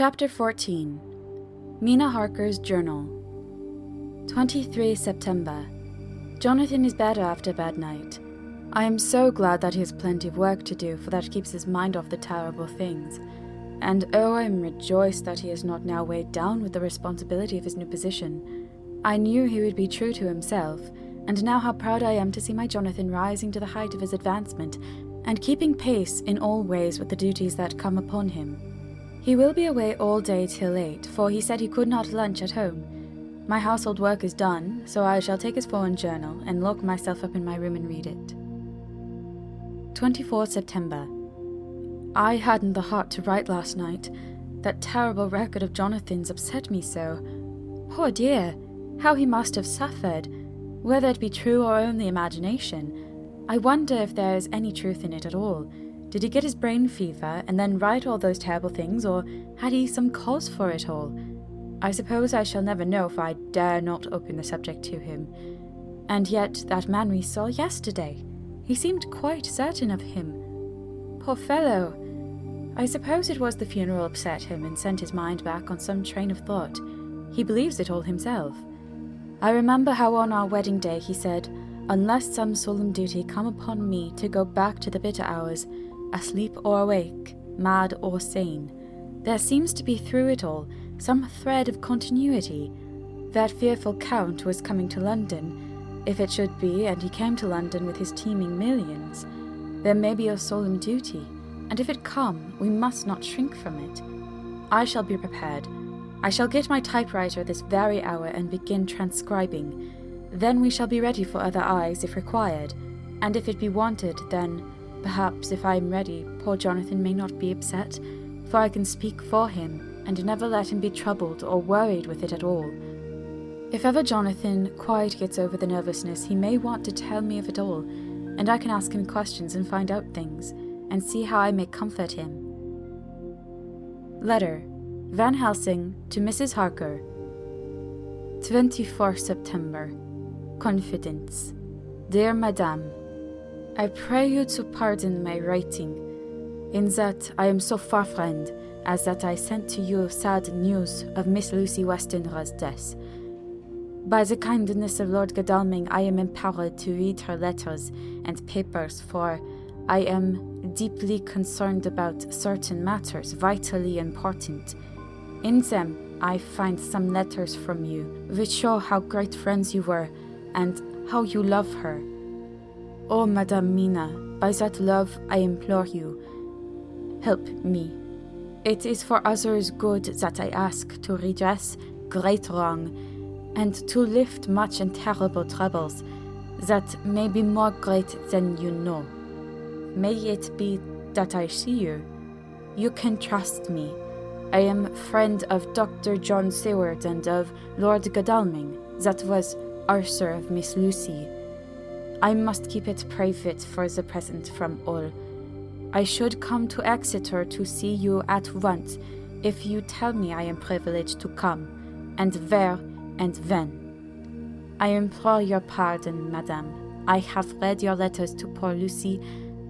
Chapter 14. Mina Harker's Journal. 23 September. Jonathan is better after a bad night. I am so glad that he has plenty of work to do, for that keeps his mind off the terrible things. And oh, I am rejoiced that he is not now weighed down with the responsibility of his new position. I knew he would be true to himself, and now how proud I am to see my Jonathan rising to the height of his advancement, and keeping pace in all ways with the duties that come upon him. He will be away all day till late, for he said he could not lunch at home. My household work is done, so I shall take his phone journal and lock myself up in my room and read it. 24 September. I hadn't the heart to write last night. That terrible record of Jonathan's upset me so. Poor dear, how he must have suffered, whether it be true or only imagination. I wonder if there is any truth in it at all. Did he get his brain fever and then write all those terrible things, or had he some cause for it all? I suppose I shall never know, for I dare not open the subject to him. And yet that man we saw yesterday, he seemed quite certain of him. Poor fellow! I suppose it was the funeral upset him and sent his mind back on some train of thought. He believes it all himself. I remember how on our wedding day he said, "Unless some solemn duty come upon me to go back to the bitter hours, asleep or awake, mad or sane, there seems to be through it all some thread of continuity. That fearful Count was coming to London, if it should be, and he came to London with his teeming millions. There may be a solemn duty, and if it come, we must not shrink from it. I shall be prepared. I shall get my typewriter this very hour and begin transcribing. Then we shall be ready for other eyes if required, and if it be wanted, then perhaps if I am ready, poor Jonathan may not be upset, for I can speak for him, and never let him be troubled or worried with it at all. If ever Jonathan quite gets over the nervousness, he may want to tell me of it all, and I can ask him questions and find out things, and see how I may comfort him. Letter. Van Helsing to Mrs. Harker. 24 September. Confidence. Dear Madame, I pray you to pardon my writing, in that I am so far friend, as that I sent to you sad news of Miss Lucy Westenra's death. By the kindness of Lord Godalming, I am empowered to read her letters and papers, for I am deeply concerned about certain matters vitally important. In them I find some letters from you, which show how great friends you were, and how you love her. Oh, Madame Mina, by that love I implore you, help me. It is for others' good that I ask, to redress great wrong, and to lift much and terrible troubles that may be more great than you know. May it be that I see you. You can trust me. I am friend of Dr. John Seward and of Lord Godalming, that was Arthur of Miss Lucy. I must keep it private for the present from all. I should come to Exeter to see you at once, if you tell me I am privileged to come, and where and when. I implore your pardon, madame. I have read your letters to poor Lucy,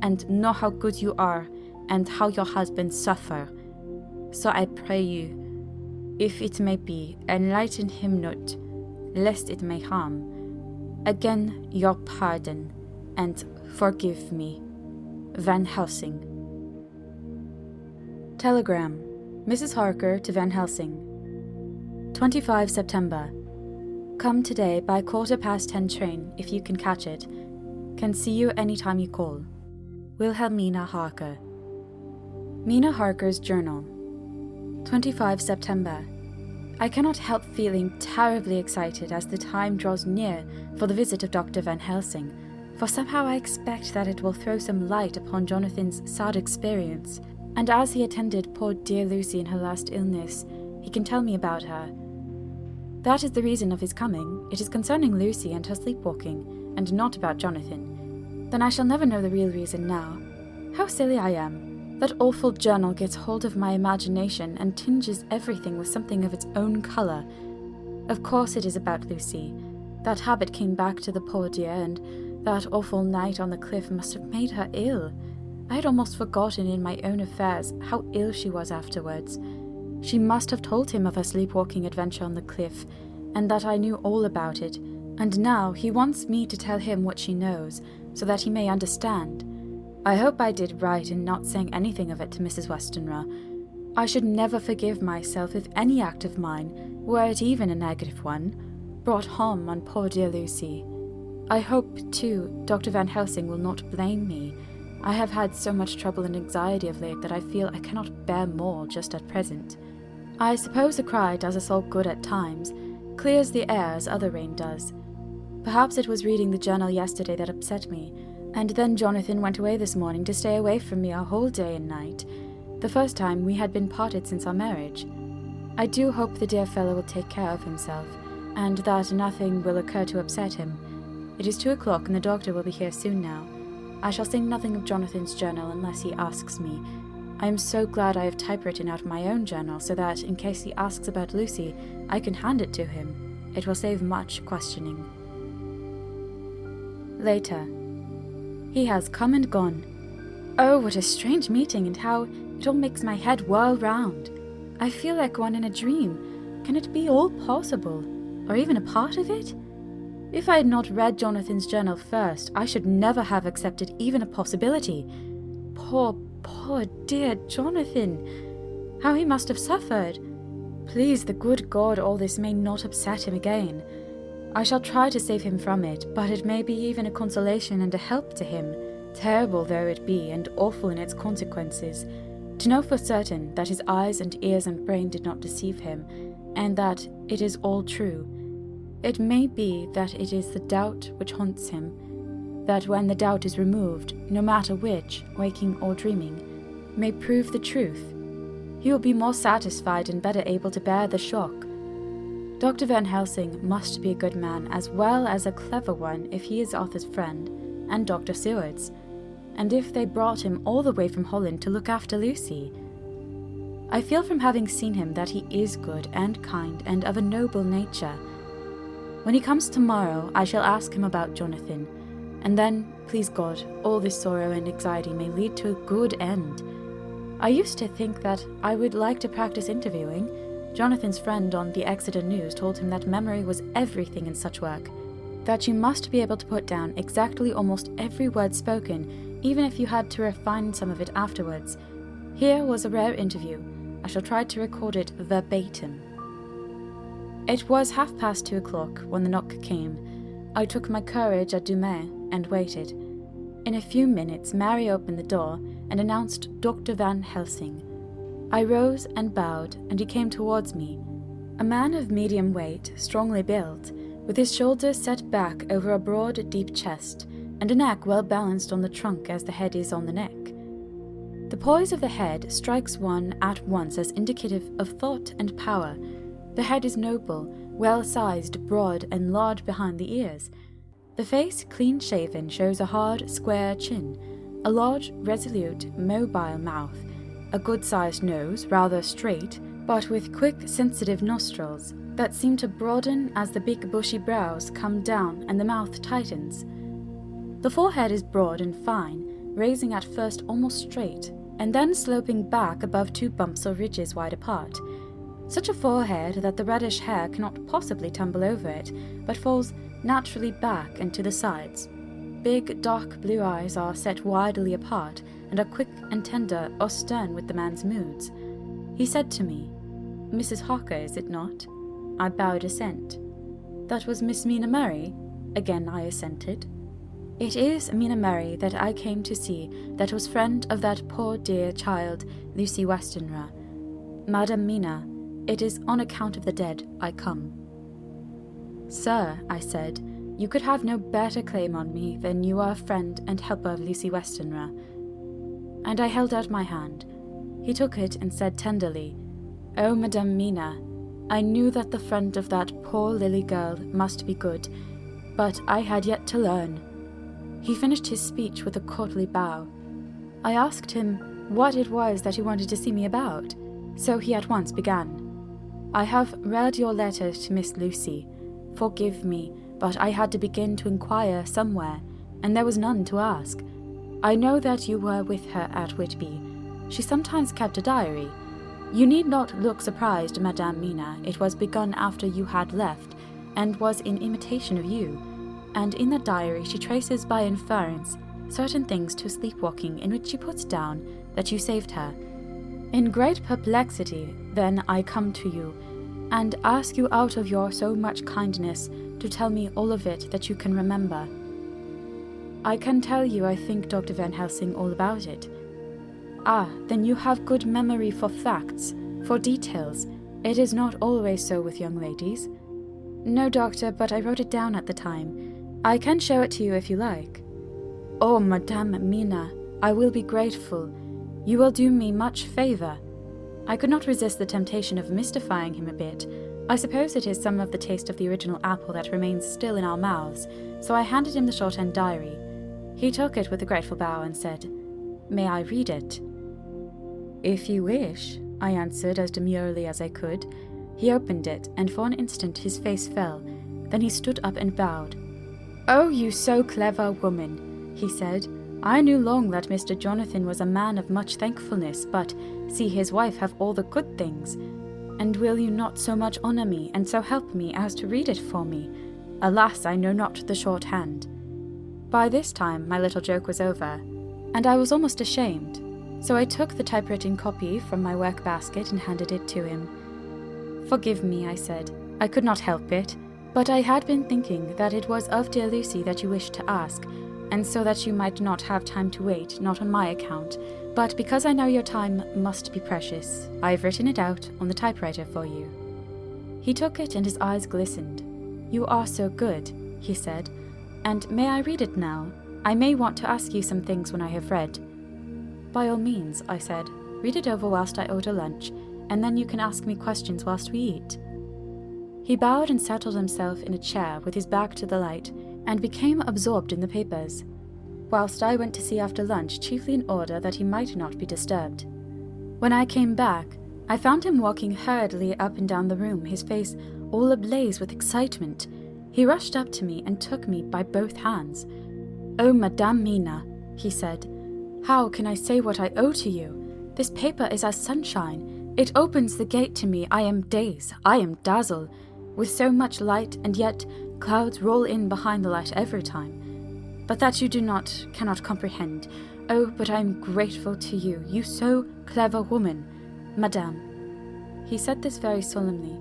and know how good you are, and how your husband suffer. So I pray you, if it may be, enlighten him not, lest it may harm. Again, your pardon, and forgive me. Van Helsing. Telegram. Mrs. Harker to Van Helsing. 25 September. Come today by 10:15 train, if you can catch it. Can see you any time you call. Wilhelmina Harker. Mina Harker's Journal. 25 September. I cannot help feeling terribly excited as the time draws near for the visit of Dr. Van Helsing, for somehow I expect that it will throw some light upon Jonathan's sad experience, and as he attended poor dear Lucy in her last illness, he can tell me about her. That is the reason of his coming. It is concerning Lucy and her sleepwalking, and not about Jonathan. Then I shall never know the real reason now. How silly I am. That awful journal gets hold of my imagination and tinges everything with something of its own colour. Of course it is about Lucy. That habit came back to the poor dear, and that awful night on the cliff must have made her ill. I had almost forgotten in my own affairs how ill she was afterwards. She must have told him of her sleepwalking adventure on the cliff, and that I knew all about it, and now he wants me to tell him what she knows, so that he may understand. I hope I did right in not saying anything of it to Mrs. Westenra. I should never forgive myself if any act of mine, were it even a negative one, brought harm on poor dear Lucy. I hope, too, Dr. Van Helsing will not blame me. I have had so much trouble and anxiety of late that I feel I cannot bear more just at present. I suppose a cry does us all good at times, clears the air as other rain does. Perhaps it was reading the journal yesterday that upset me, and then Jonathan went away this morning to stay away from me a whole day and night, the first time we had been parted since our marriage. I do hope the dear fellow will take care of himself, and that nothing will occur to upset him. It is 2 o'clock and the doctor will be here soon now. I shall sing nothing of Jonathan's journal unless he asks me. I am so glad I have typewritten out my own journal so that, in case he asks about Lucy, I can hand it to him. It will save much questioning. Later. He has come and gone. Oh, what a strange meeting, and how it all makes my head whirl round. I feel like one in a dream. Can it be all possible? Or even a part of it? If I had not read Jonathan's journal first, I should never have accepted even a possibility. Poor dear Jonathan! How he must have suffered! Please the good God all this may not upset him again. I shall try to save him from it, but it may be even a consolation and a help to him, terrible though it be and awful in its consequences, to know for certain that his eyes and ears and brain did not deceive him, and that it is all true. It may be that it is the doubt which haunts him, that when the doubt is removed, no matter which, waking or dreaming, may prove the truth. He will be more satisfied and better able to bear the shock. Dr. Van Helsing must be a good man as well as a clever one if he is Arthur's friend, and Dr. Seward's, and if they brought him all the way from Holland to look after Lucy. I feel from having seen him that he is good and kind and of a noble nature. When he comes tomorrow, I shall ask him about Jonathan, and then, please God, all this sorrow and anxiety may lead to a good end. I used to think that I would like to practice interviewing. Jonathan's friend on the Exeter News told him that memory was everything in such work, that you must be able to put down exactly almost every word spoken, even if you had to refine some of it afterwards. Here was a rare interview. I shall try to record it verbatim. It was 2:30 o'clock when the knock came. I took my courage à deux mains and waited. In a few minutes Mary opened the door and announced Dr. Van Helsing. I rose and bowed, and he came towards me. A man of medium weight, strongly built, with his shoulders set back over a broad, deep chest, and a neck well balanced on the trunk as the head is on the neck. The poise of the head strikes one at once as indicative of thought and power. The head is noble, well-sized, broad, and large behind the ears. The face, clean-shaven, shows a hard, square chin, a large, resolute, mobile mouth, a good-sized nose, rather straight, but with quick, sensitive nostrils that seem to broaden as the big bushy brows come down and the mouth tightens. The forehead is broad and fine, raising at first almost straight, and then sloping back above 2 bumps or ridges wide apart. Such a forehead that the reddish hair cannot possibly tumble over it, but falls naturally back and to the sides. Big, dark blue eyes are set widely apart, and are quick and tender or stern with the man's moods. He said to me, "Mrs. Harker, is it not?" I bowed assent. "That was Miss Mina Murray?" Again I assented. "It is Mina Murray that I came to see, that was friend of that poor dear child, Lucy Westenra. Madam Mina, it is on account of the dead I come." "Sir," I said, "you could have no better claim on me than you are a friend and helper of Lucy Westenra." And I held out my hand. He took it and said tenderly, "Oh, Madame Mina, I knew that the friend of that poor Lily girl must be good, but I had yet to learn." He finished his speech with a courtly bow. I asked him what it was that he wanted to see me about, so he at once began. "I have read your letter to Miss Lucy. Forgive me, but I had to begin to inquire somewhere, and there was none to ask. I know that you were with her at Whitby. She sometimes kept a diary. You need not look surprised, Madame Mina. It was begun after you had left, and was in imitation of you. And in that diary she traces by inference certain things to sleepwalking, in which she puts down that you saved her. In great perplexity, then, I come to you, and ask you out of your so much kindness to tell me all of it that you can remember. I can tell you, I think, Dr. Van Helsing, all about it. Ah, then you have good memory for facts, for details. It is not always so with young ladies. No, doctor, but I wrote it down at the time. I can show it to you if you like. Oh, Madame Mina, I will be grateful. You will do me much favour. I could not resist the temptation of mystifying him a bit. I suppose it is some of the taste of the original apple that remains still in our mouths, so I handed him the shorthand diary. He took it with a grateful bow and said, "May I read it?" "If you wish," I answered as demurely as I could. He opened it, and for an instant his face fell. Then he stood up and bowed. "Oh, you so clever woman," he said. "I knew long that Mr. Jonathan was a man of much thankfulness, but see his wife have all the good things. And will you not so much honour me, and so help me as to read it for me? Alas, I know not the shorthand." By this time my little joke was over, and I was almost ashamed, so I took the typewritten copy from my work basket and handed it to him. "Forgive me," I said. "I could not help it, but I had been thinking that it was of dear Lucy that you wished to ask, and so that you might not have time to wait, not on my account, but because I know your time must be precious, I have written it out on the typewriter for you." He took it and his eyes glistened. "You are so good," he said, "and may I read it now? I may want to ask you some things when I have read." "By all means," I said. "Read it over whilst I order lunch, and then you can ask me questions whilst we eat." He bowed and settled himself in a chair with his back to the light, and became absorbed in the papers, whilst I went to see after lunch, chiefly in order that he might not be disturbed. When I came back, I found him walking hurriedly up and down the room, his face all ablaze with excitement. He rushed up to me and took me by both hands. "Oh, Madame Mina," he said, "how can I say what I owe to you? This paper is as sunshine. It opens the gate to me. I am dazed, I am dazzled, with so much light, and yet clouds roll in behind the light every time. But that you cannot comprehend. Oh, but I am grateful to you, you so clever woman, Madame." He said this very solemnly.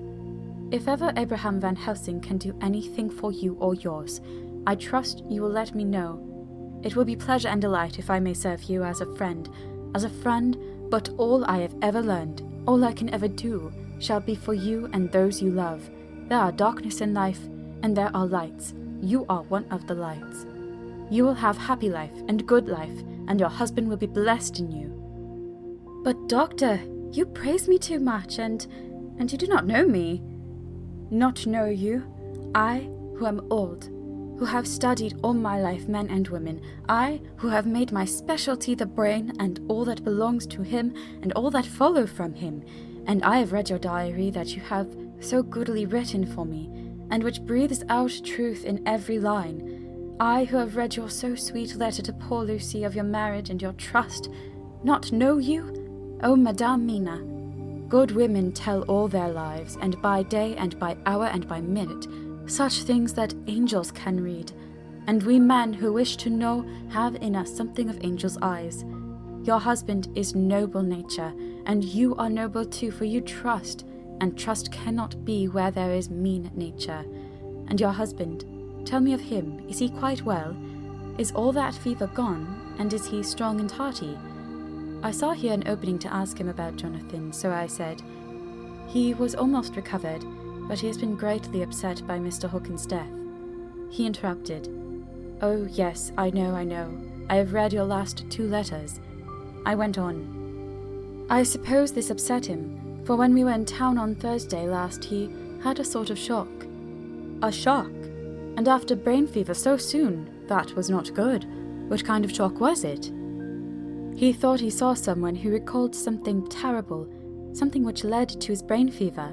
"If ever Abraham Van Helsing can do anything for you or yours, I trust you will let me know. It will be pleasure and delight if I may serve you as a friend, but all I have ever learned, all I can ever do, shall be for you and those you love. There are darkness in life, and there are lights. You are one of the lights. You will have happy life and good life, and your husband will be blessed in you." "But, doctor, you praise me too much, and you do not know me." "Not know you? I, who am old, who have studied all my life men and women, I, who have made my specialty the brain and all that belongs to him and all that follow from him, and I have read your diary that you have so goodly written for me, and which breathes out truth in every line. I, who have read your so sweet letter to poor Lucy of your marriage and your trust, not know you? Oh, Madame Mina, good women tell all their lives, and by day and by hour and by minute, such things that angels can read, and we men who wish to know have in us something of angels' eyes. Your husband is noble nature, and you are noble too, for you trust, and trust cannot be where there is mean nature. And your husband, tell me of him, is he quite well? Is all that fever gone, and is he strong and hearty?" I saw here an opening to ask him about Jonathan, so I said, "He was almost recovered, but he has been greatly upset by Mr. Hawkins's death." He interrupted. "Oh, yes, I know. I have read your last 2 letters." I went on. "I suppose this upset him, for when we were in town on Thursday last he had a sort of shock." "A shock? And after brain fever so soon? That was not good. What kind of shock was it?" "He thought he saw someone who recalled something terrible, something which led to his brain fever.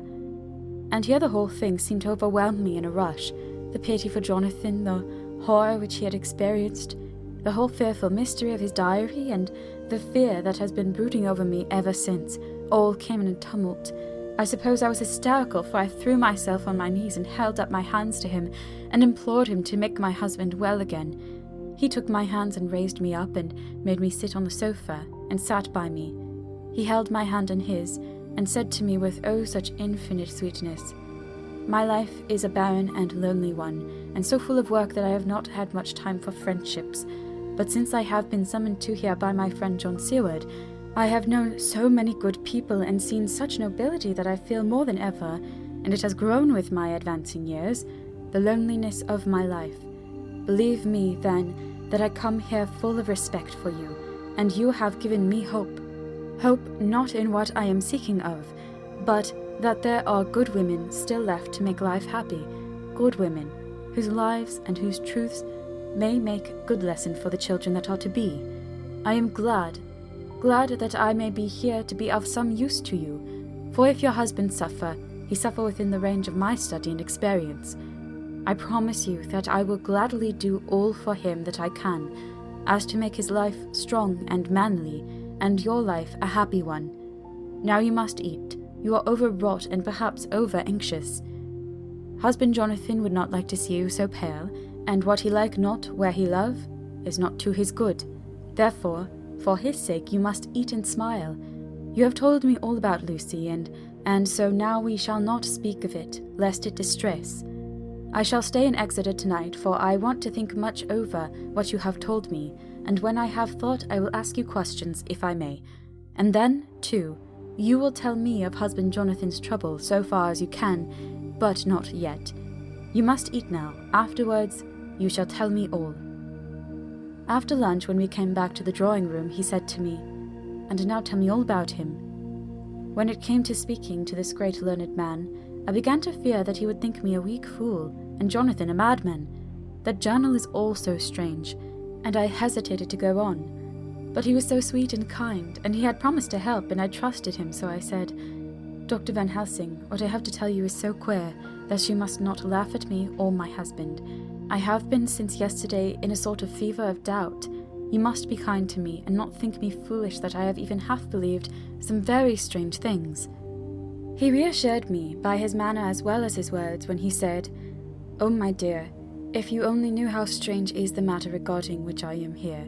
And here the whole thing seemed to overwhelm me in a rush. The pity for Jonathan, the horror which he had experienced, the whole fearful mystery of his diary, and the fear that has been brooding over me ever since, All came in a tumult. I suppose I was hysterical, for I threw myself on my knees and held up my hands to him and implored him to make my husband well again. He took my hands and raised me up and made me sit on the sofa and sat by me. He held my hand in his and said to me with oh such infinite sweetness, "My life is a barren and lonely one, and so full of work that I have not had much time for friendships. But since I have been summoned to here by my friend John Seward, I have known so many good people and seen such nobility that I feel more than ever, and it has grown with my advancing years, the loneliness of my life. Believe me, then, that I come here full of respect for you, and you have given me hope. Hope not in what I am seeking of, but that there are good women still left to make life happy, good women, whose lives and whose truths may make good lesson for the children that are to be. I am glad that I may be here to be of some use to you, for if your husband suffer, he suffer within the range of my study and experience. I promise you that I will gladly do all for him that I can, as to make his life strong and manly, and your life a happy one. Now you must eat. You are overwrought and perhaps over-anxious. Husband Jonathan would not like to see you so pale, and what he like not where he love is not to his good. Therefore, for his sake you must eat and smile. You have told me all about Lucy, and so now we shall not speak of it, lest it distress. I shall stay in Exeter tonight, for I want to think much over what you have told me, and when I have thought I will ask you questions, if I may. And then, too, you will tell me of husband Jonathan's trouble so far as you can, but not yet. You must eat now. Afterwards, you shall tell me all." After lunch, when we came back to the drawing-room, he said to me, "And now tell me all about him." When it came to speaking to this great learned man, I began to fear that he would think me a weak fool, and Jonathan a madman. That journal is all so strange, and I hesitated to go on. But he was so sweet and kind, and he had promised to help, and I trusted him, so I said, "Dr. Van Helsing, what I have to tell you is so queer that you must not laugh at me or my husband. I have been since yesterday in a sort of fever of doubt. You must be kind to me, and not think me foolish that I have even half believed some very strange things." He reassured me by his manner as well as his words when he said, "Oh, my dear, if you only knew how strange is the matter regarding which I am here.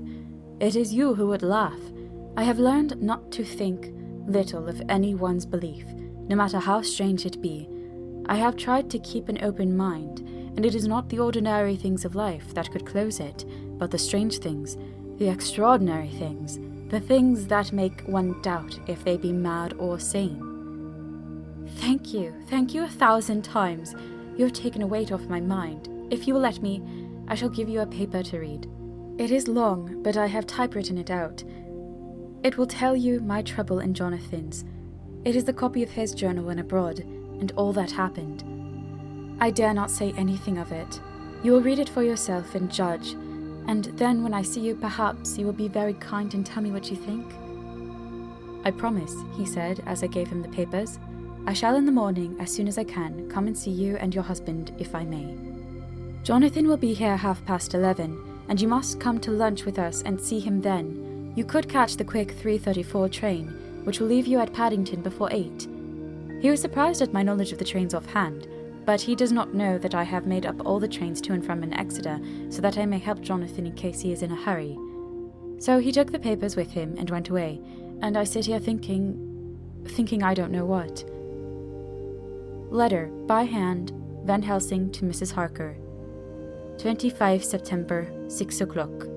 It is you who would laugh. I have learned not to think little of any one's belief, no matter how strange it be. I have tried to keep an open mind, and it is not the ordinary things of life that could close it, but the strange things, the extraordinary things, the things that make one doubt if they be mad or sane." Thank you 1,000 times. You have taken a weight off my mind. If you will let me, I shall give you a paper to read. It is long, but I have typewritten it out. It will tell you my trouble and Jonathan's. It is the copy of his journal when abroad, and all that happened. I dare not say anything of it. You will read it for yourself and judge, and then when I see you, perhaps you will be very kind and tell me what you think. "I promise," he said as I gave him the papers. "I shall in the morning, as soon as I can, come and see you and your husband, if I may. Jonathan will be here 11:30, and you must come to lunch with us and see him then. You could catch the quick 3:34 train, which will leave you at Paddington before 8. He was surprised at my knowledge of the trains offhand, but he does not know that I have made up all the trains to and from in Exeter, so that I may help Jonathan in case he is in a hurry. So he took the papers with him and went away, and I sit here thinking I don't know what. Letter, by hand, Van Helsing to Mrs. Harker. 25 September, 6 o'clock.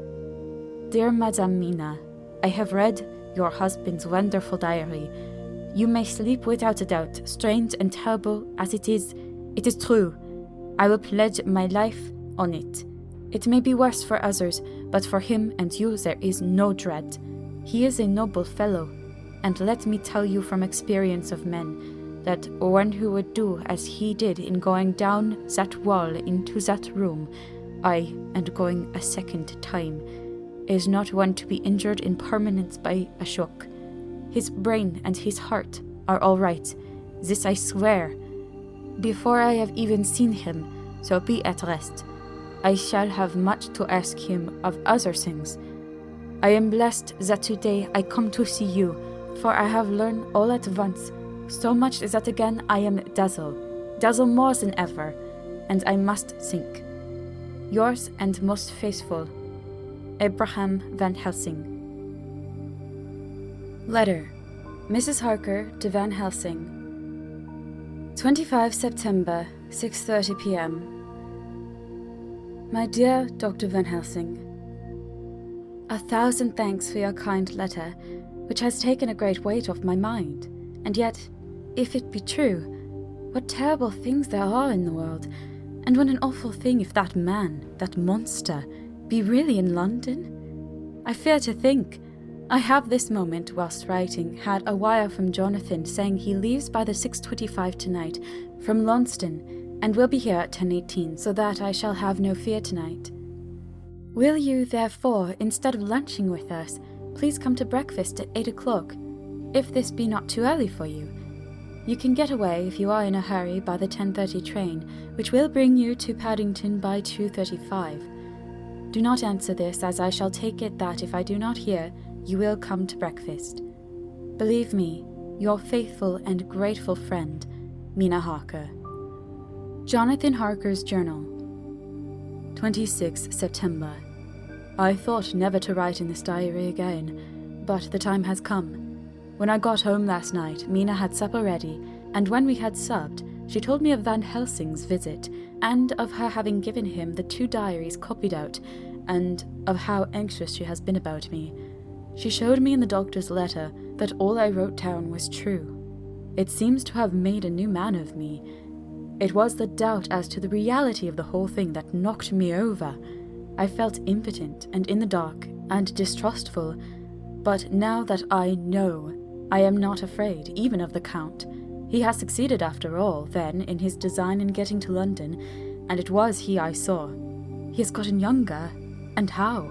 Dear Madame Mina, I have read your husband's wonderful diary. You may sleep without a doubt, strange and terrible as it is true. I will pledge my life on it. It may be worse for others, but for him and you there is no dread. He is a noble fellow, and let me tell you from experience of men, that one who would do as he did in going down that wall into that room, aye, and going a second time, is not one to be injured in permanence by a shock. His brain and his heart are all right, this I swear. Before I have even seen him, so be at rest. I shall have much to ask him of other things. I am blessed that today I come to see you, for I have learned all at once, so much that again I am dazzled more than ever, and I must think. Yours and most faithful, Abraham Van Helsing. Letter, Mrs. Harker to Van Helsing. 25 September, 6:30 p.m. My dear Dr. Van Helsing, 1,000 thanks for your kind letter, which has taken a great weight off my mind. And yet, if it be true, what terrible things there are in the world, and what an awful thing if that man, that monster, be really in London. I fear to think. I have this moment, whilst writing, had a wire from Jonathan saying he leaves by the 6:25 tonight from Launceston, and will be here at 10:18, so that I shall have no fear tonight. Will you, therefore, instead of lunching with us, please come to breakfast at 8 o'clock, if this be not too early for you? You can get away, if you are in a hurry, by the 10:30 train, which will bring you to Paddington by 2:35. Do not answer this, as I shall take it that if I do not hear, you will come to breakfast. Believe me, your faithful and grateful friend, Mina Harker. Jonathan Harker's Journal. 26 September. I thought never to write in this diary again, but the time has come. When I got home last night, Mina had supper ready, and when we had supped, she told me of Van Helsing's visit, and of her having given him the 2 diaries copied out, and of how anxious she has been about me. She showed me in the doctor's letter that all I wrote down was true. It seems to have made a new man of me. It was the doubt as to the reality of the whole thing that knocked me over. I felt impotent and in the dark and distrustful, but now that I know, I am not afraid, even of the Count. He has succeeded after all, then, in his design in getting to London, and it was he I saw. He has gotten younger, and how?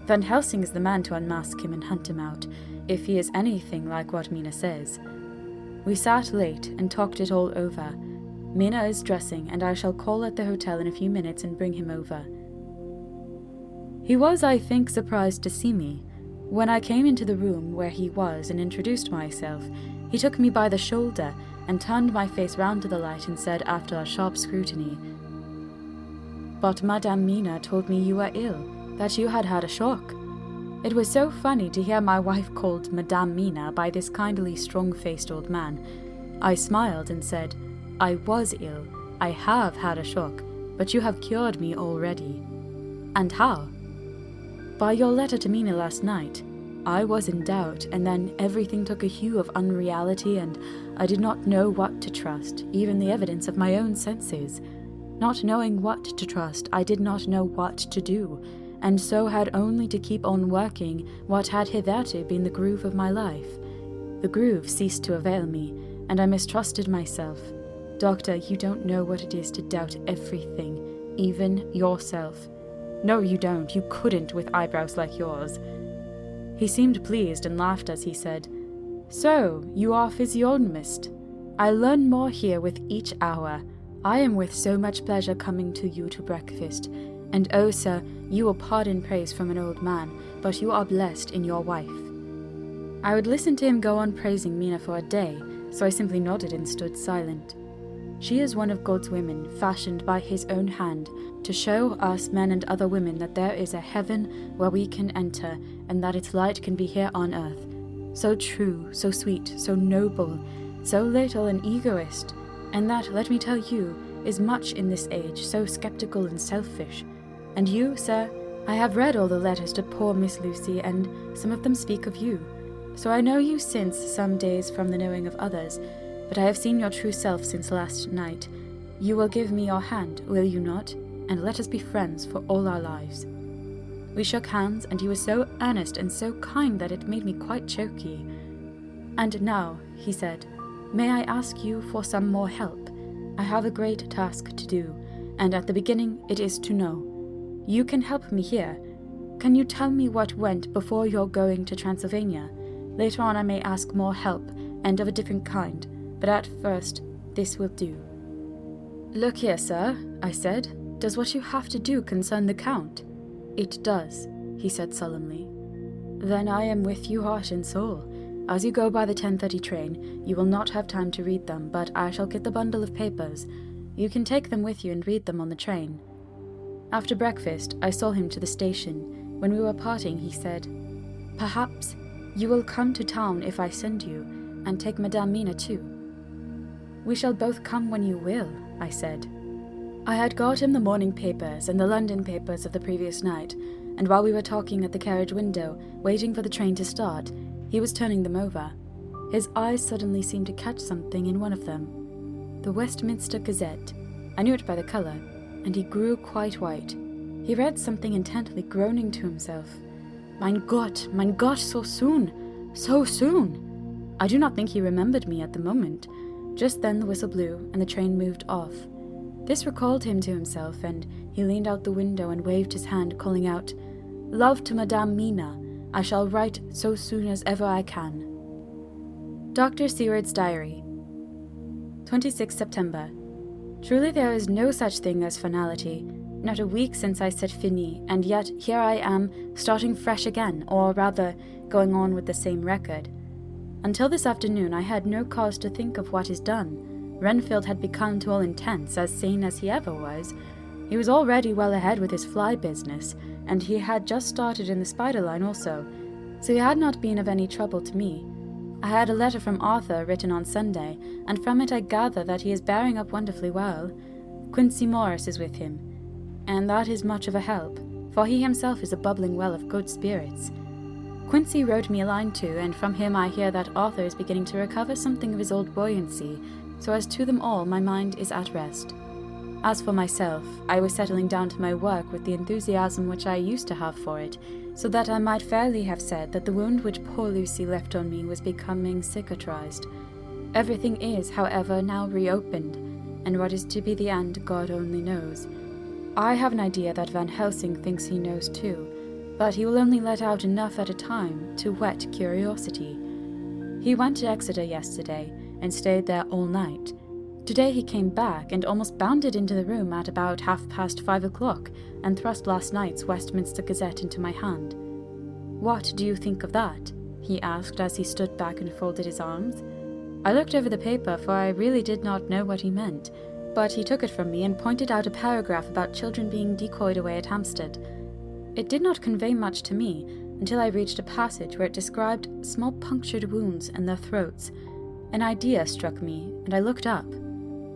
Van Helsing is the man to unmask him and hunt him out, if he is anything like what Mina says. We sat late and talked it all over. Mina is dressing, and I shall call at the hotel in a few minutes and bring him over. He was, I think, surprised to see me. When I came into the room where he was and introduced myself, he took me by the shoulder and turned my face round to the light and said, after a sharp scrutiny, "But Madame Mina told me you were ill, that you had had a shock." It was so funny to hear my wife called Madame Mina by this kindly, strong-faced old man. I smiled and said, "I was ill. I have had a shock, but you have cured me already." "And how?" "By your letter to Mina last night. I was in doubt, and then everything took a hue of unreality, and I did not know what to trust, even the evidence of my own senses. Not knowing what to trust, I did not know what to do, and so had only to keep on working what had hitherto been the groove of my life. The groove ceased to avail me, and I mistrusted myself. Doctor, you don't know what it is to doubt everything, even yourself. No, you don't. You couldn't with eyebrows like yours." He seemed pleased and laughed as he said, "So, you are physiognomist. I learn more here with each hour. I am with so much pleasure coming to you to breakfast. And oh, sir, you will pardon praise from an old man, but you are blessed in your wife." I would listen to him go on praising Mina for a day, so I simply nodded and stood silent. She is one of God's women, fashioned by his own hand, to show us men and other women that there is a heaven where we can enter, and that its light can be here on earth. So true, so sweet, so noble, so little an egoist, and that, let me tell you, is much in this age, so sceptical and selfish. And you, sir, I have read all the letters to poor Miss Lucy, and some of them speak of you. So I know you since some days from the knowing of others, but I have seen your true self since last night. You will give me your hand, will you not? And let us be friends for all our lives." We shook hands, and he was so earnest and so kind that it made me quite choky. "And now," he said, "may I ask you for some more help? I have a great task to do, and at the beginning it is to know. You can help me here. Can you tell me what went before your going to Transylvania? Later on I may ask more help, and of a different kind, but at first this will do." "Look here, sir," I said, "does what you have to do concern the Count?" "It does," he said solemnly. "Then I am with you heart and soul. As you go by the 10:30 train, you will not have time to read them, but I shall get the bundle of papers. You can take them with you and read them on the train." After breakfast, I saw him to the station. When we were parting, he said, "Perhaps you will come to town if I send you, and take Madame Mina too." "We shall both come when you will," I said. I had got him the morning papers and the London papers of the previous night, and while we were talking at the carriage window, waiting for the train to start, he was turning them over. His eyes suddenly seemed to catch something in one of them. The Westminster Gazette. I knew it by the colour, and he grew quite white. He read something intently, groaning to himself. Mein Gott, so soon! So soon! I do not think he remembered me at the moment. Just then the whistle blew, and the train moved off. This recalled him to himself, and he leaned out the window and waved his hand, calling out, "Love to Madame Mina. I shall write so soon as ever I can." Dr. Seward's Diary. 26 September. Truly there is no such thing as finality. Not a week since I said fini, and yet here I am, starting fresh again, or rather, going on with the same record. Until this afternoon I had no cause to think of what is done. Renfield had become to all intents as sane as he ever was. He was already well ahead with his fly business, and he had just started in the spider line also, so he had not been of any trouble to me. I had a letter from Arthur written on Sunday, and from it I gather that he is bearing up wonderfully well. Quincy Morris is with him, and that is much of a help, for he himself is a bubbling well of good spirits. Quincy wrote me a line too, and from him I hear that Arthur is beginning to recover something of his old buoyancy, so as to them all my mind is at rest. As for myself, I was settling down to my work with the enthusiasm which I used to have for it, so that I might fairly have said that the wound which poor Lucy left on me was becoming cicatrized. Everything is, however, now reopened, and what is to be the end God only knows. I have an idea that Van Helsing thinks he knows too, but he will only let out enough at a time to whet curiosity. He went to Exeter yesterday, and stayed there all night. Today he came back and almost bounded into the room at about 5:30, and thrust last night's Westminster Gazette into my hand. "What do you think of that?" he asked as he stood back and folded his arms. I looked over the paper, for I really did not know what he meant, but he took it from me and pointed out a paragraph about children being decoyed away at Hampstead. It did not convey much to me until I reached a passage where it described small punctured wounds in their throats. An idea struck me, and I looked up.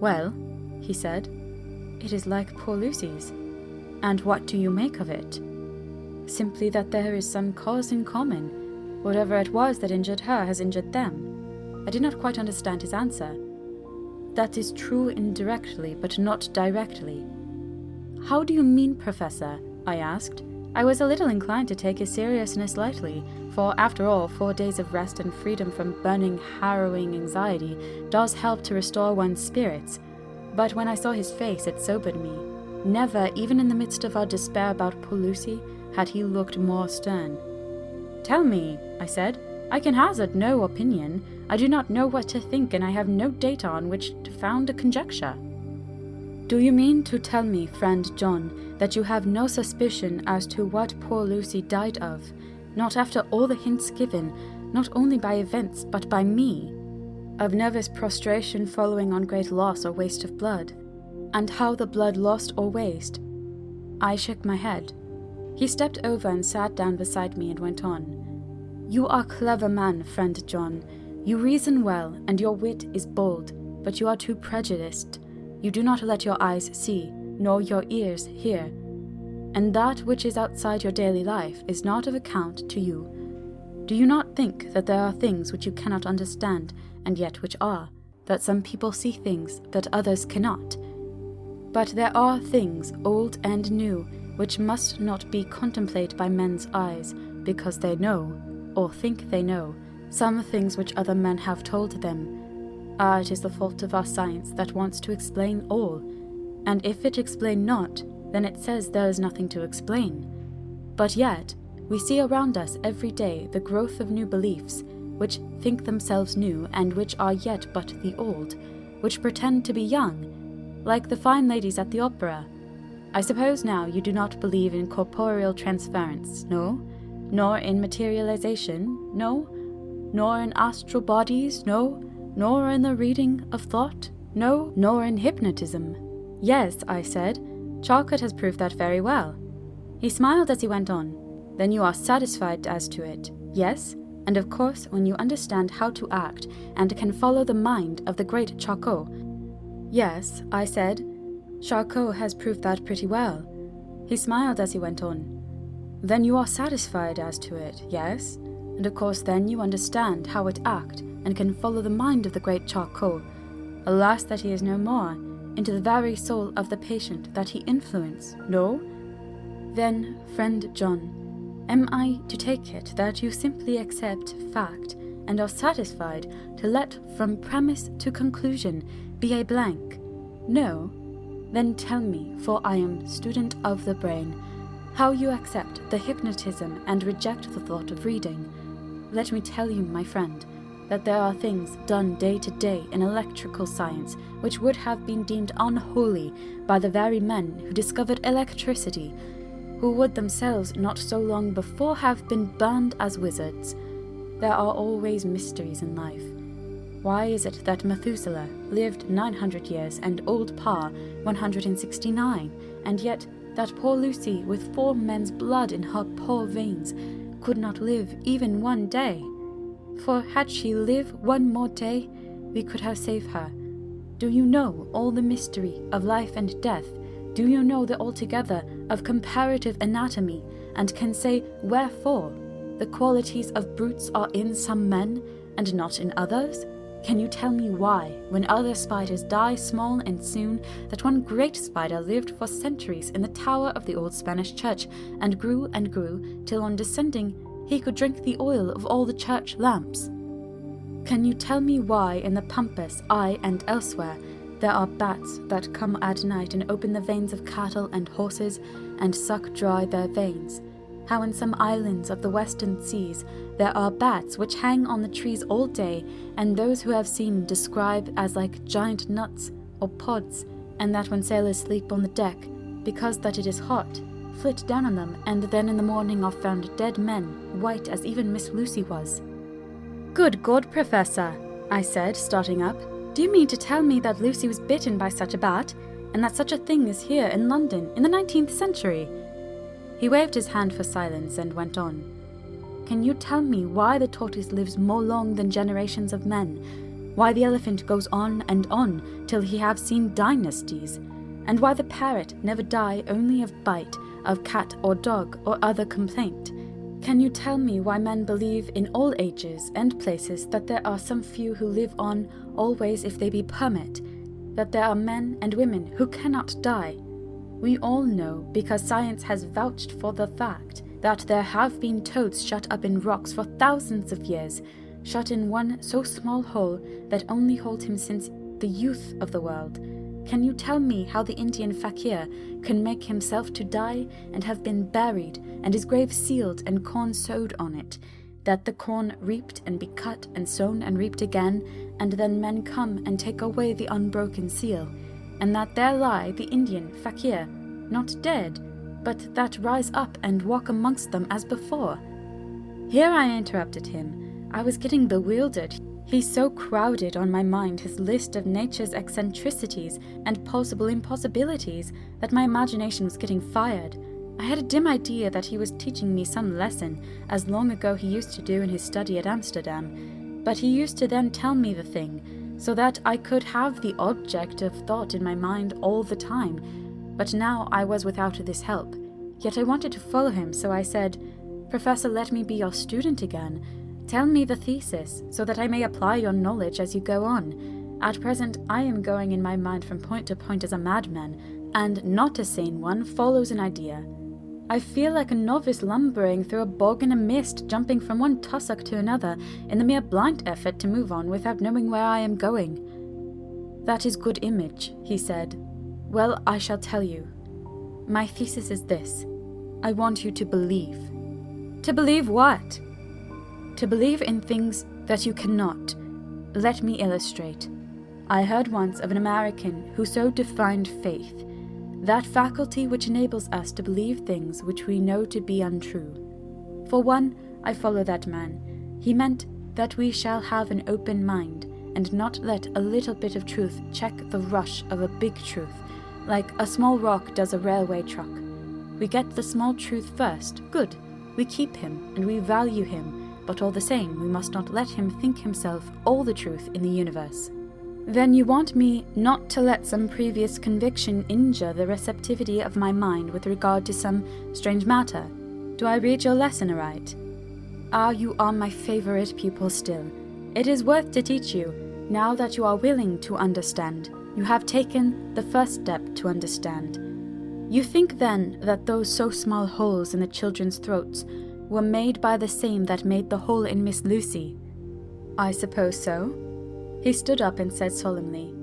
"Well," he said, "it is like poor Lucy's." "And what do you make of it?" "Simply that there is some cause in common. Whatever it was that injured her has injured them." I did not quite understand his answer. "That is true indirectly, but not directly." "How do you mean, Professor?" I asked. I was a little inclined to take his seriousness lightly, for after all, 4 days of rest and freedom from burning, harrowing anxiety does help to restore one's spirits. But when I saw his face, it sobered me. Never, even in the midst of our despair about poor Lucy, had he looked more stern. "Tell me," I said. "I can hazard no opinion. I do not know what to think, and I have no data on which to found a conjecture." "Do you mean to tell me, friend John, that you have no suspicion as to what poor Lucy died of, not after all the hints given, not only by events, but by me? Of nervous prostration following on great loss or waste of blood, and how the blood lost or waste?" I shook my head. He stepped over and sat down beside me and went on. "You are a clever man, friend John. You reason well, and your wit is bold, but you are too prejudiced. You do not let your eyes see, nor your ears hear, and that which is outside your daily life is not of account to you. Do you not think that there are things which you cannot understand, and yet which are, that some people see things that others cannot? But there are things, old and new, which must not be contemplated by men's eyes, because they know, or think they know, some things which other men have told them. It is the fault of our science that wants to explain all, and if it explain not, then it says there is nothing to explain. But yet, we see around us every day the growth of new beliefs, which think themselves new, and which are yet but the old, which pretend to be young, like the fine ladies at the opera. I suppose now you do not believe in corporeal transference, no? Nor in materialization, no? nor in astral bodies, no, nor in the reading of thought, no, nor in hypnotism. Yes, I said, Charcot has proved that very well. He smiled as he went on. Then you are satisfied as to it, yes? And of course, when you understand how to act and can follow the mind of the great Charcot. Yes, I said, Charcot has proved that pretty well. He smiled as he went on. Then you are satisfied as to it, yes? And of course then you understand how it act and can follow the mind of the great Charcot. Alas that he is no more, into the very soul of the patient that he influenced, no? Then, friend John, am I to take it that you simply accept fact and are satisfied to let from premise to conclusion be a blank? No? Then tell me, for I am student of the brain, how you accept the hypnotism and reject the thought of reading. Let me tell you, my friend, that there are things done day to day in electrical science which would have been deemed unholy by the very men who discovered electricity, who would themselves not so long before have been burned as wizards. There are always mysteries in life. Why is it that Methuselah lived 900 years and old Pa 169, and yet that poor Lucy, with 4 men's blood in her poor veins, could not live even one day? For had she lived one more day, we could have saved her. Do you know all the mystery of life and death? Do you know the altogether of comparative anatomy, and can say wherefore the qualities of brutes are in some men, and not in others? Can you tell me why, when other spiders die small and soon, that one great spider lived for centuries in the tower of the old Spanish church, and grew, till on descending he could drink the oil of all the church lamps? Can you tell me why in the pampas, aye, and elsewhere, there are bats that come at night and open the veins of cattle and horses, and suck dry their veins? How in some islands of the western seas there are bats which hang on the trees all day, and those who have seen describe as like giant nuts or pods, and that when sailors sleep on the deck, because that it is hot, flit down on them, and then in the morning are found dead men, white as even Miss Lucy was. Good God, Professor, I said, starting up, do you mean to tell me that Lucy was bitten by such a bat, and that such a thing is here in London in the 19th century? He waved his hand for silence and went on. Can you tell me why the tortoise lives more long than generations of men? Why the elephant goes on and on till he have seen dynasties? And why the parrot never die only of bite of cat or dog or other complaint? Can you tell me why men believe in all ages and places that there are some few who live on always if they be permit, that there are men and women who cannot die? We all know, because science has vouched for the fact, that there have been toads shut up in rocks for thousands of years, shut in one so small hole that only hold him since the youth of the world. Can you tell me how the Indian fakir can make himself to die and have been buried, and his grave sealed and corn sowed on it, that the corn reaped and be cut and sown and reaped again, and then men come and take away the unbroken seal, and that there lie the Indian fakir, not dead, but that rise up and walk amongst them as before? Here I interrupted him. I was getting bewildered. He so crowded on my mind his list of nature's eccentricities and possible impossibilities that my imagination was getting fired. I had a dim idea that he was teaching me some lesson, as long ago he used to do in his study at Amsterdam, but he used to then tell me the thing, so that I could have the object of thought in my mind all the time. But now I was without this help. Yet I wanted to follow him, so I said, Professor, let me be your student again. Tell me the thesis, so that I may apply your knowledge as you go on. At present, I am going in my mind from point to point as a madman, and not a sane one follows an idea. I feel like a novice lumbering through a bog in a mist, jumping from one tussock to another, in the mere blind effort to move on without knowing where I am going. That is good image, he said. Well, I shall tell you. My thesis is this. I want you to believe. To believe what? To believe in things that you cannot. Let me illustrate. I heard once of an American who so defined faith, that faculty which enables us to believe things which we know to be untrue. For one, I follow that man. He meant that we shall have an open mind, and not let a little bit of truth check the rush of a big truth, like a small rock does a railway truck. We get the small truth first, good. We keep him, and we value him, but all the same we must not let him think himself all the truth in the universe. Then you want me not to let some previous conviction injure the receptivity of my mind with regard to some strange matter? Do I read your lesson aright? Ah, you are my favorite pupil still. It is worth to teach you, now that you are willing to understand. You have taken the first step to understand. You think then that those so small holes in the children's throats were made by the same that made the hole in Miss Lucy? I suppose so. He stood up and said solemnly,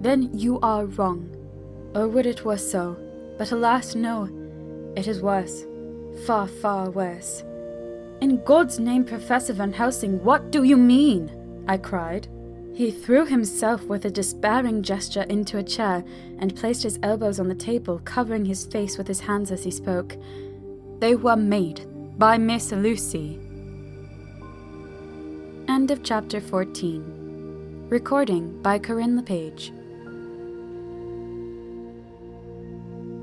Then you are wrong. Oh, would it were so. But alas, no. It is worse. Far, far worse. In God's name, Professor Van Helsing, what do you mean? I cried. He threw himself with a despairing gesture into a chair and placed his elbows on the table, covering his face with his hands as he spoke. They were made by Miss Lucy. End of chapter 14. Recording by Corinne LePage.